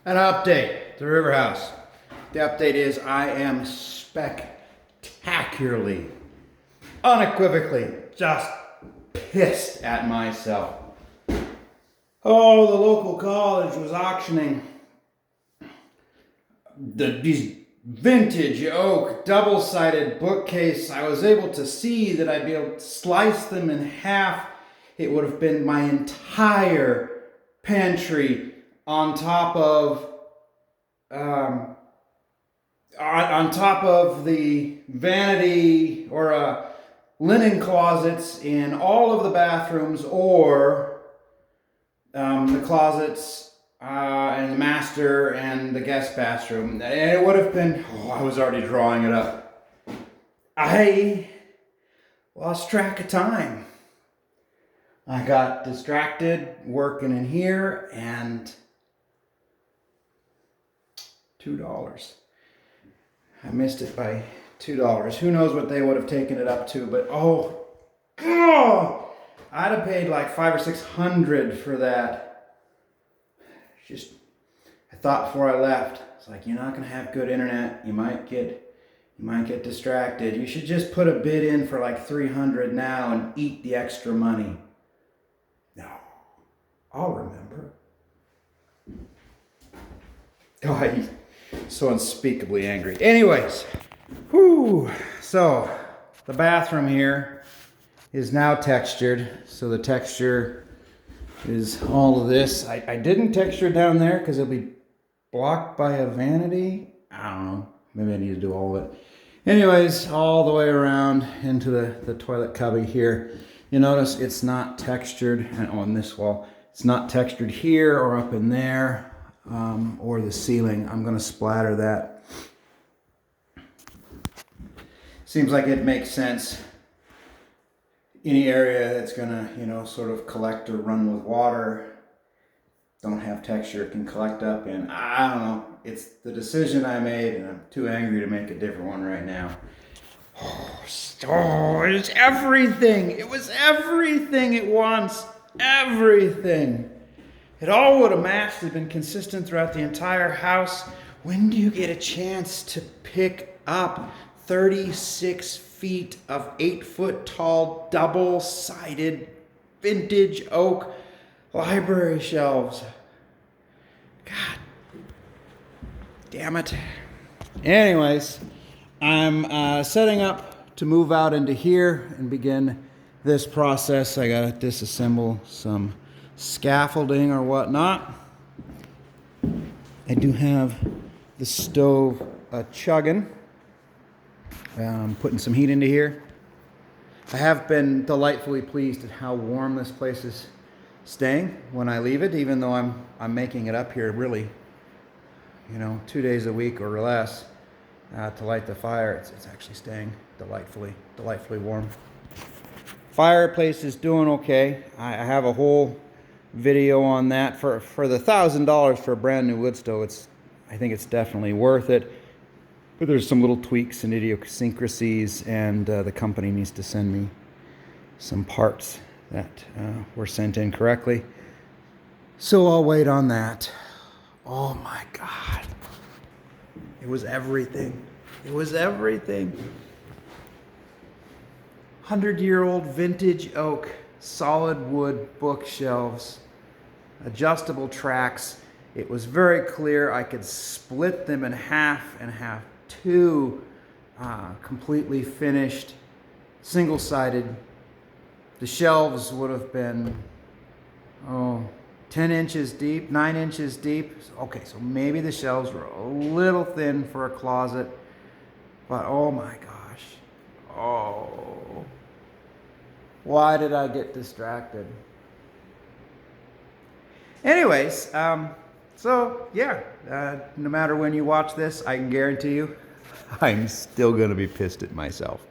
An update, the River House. The update is I am spectacularly, unequivocally, just pissed at myself. Oh, the local college was auctioning these vintage oak double-sided bookcase. I was able to see that I'd be able to slice them in half. It would have been my entire pantry on top of the vanity or linen closets in all of the bathrooms, or the closets and the master and the guest bathroom. And it would have been, I was already drawing it up. I lost track of time. I got distracted working in here, and $2. I missed it by $2. Who knows what they would have taken it up to, but God, I'd have paid like $500 or $600 for that. I thought before I left, it's like, you're not gonna have good internet. You might get distracted. You should just put a bid in for like $300 now and eat the extra money. No, I'll remember. Oh, he's so unspeakably angry. Anyways, so the bathroom here is now textured. So the texture is all of this. I didn't texture down there because it'll be blocked by a vanity. I don't know. Maybe I need to do all of it. Anyways, all the way around into the toilet cubby here. You notice it's not textured, and on this wall, it's not textured here or up in there, or the ceiling. I'm going to splatter that. Seems like it makes sense. Any area that's going to, sort of collect or run with water, don't have texture, it can collect up in. I don't know. It's the decision I made, and I'm too angry to make a different one right now. It's everything. It was everything at once. Everything. It all would have matched and been consistent throughout the entire house. When do you get a chance to pick up 36 feet of 8-foot tall, double-sided, vintage oak library shelves? God damn it. Anyways, I'm setting up to move out into here and begin this process. I gotta disassemble some scaffolding or whatnot. I do have the stove chugging. Putting some heat into here. I have been delightfully pleased at how warm this place is staying when I leave it, even though I'm making it up here really, 2 days a week or less to light the fire. It's actually staying delightfully warm. Fireplace is doing okay. I have a whole video on that for the $1,000 for a brand new wood stove. I think it's definitely worth it. But there's some little tweaks and idiosyncrasies, and the company needs to send me some parts that were sent in correctly. So I'll wait on that. Oh my God. It was everything. It was everything. 100-year-old vintage oak, solid wood bookshelves, adjustable tracks. It was very clear I could split them in half and have two completely finished, single-sided. The shelves would have been 10 inches deep, 9 inches deep. Okay, so maybe the shelves were a little thin for a closet, but oh my gosh. Oh, why did I get distracted? Anyways, so yeah, no matter when you watch this, I can guarantee you, I'm still going to be pissed at myself.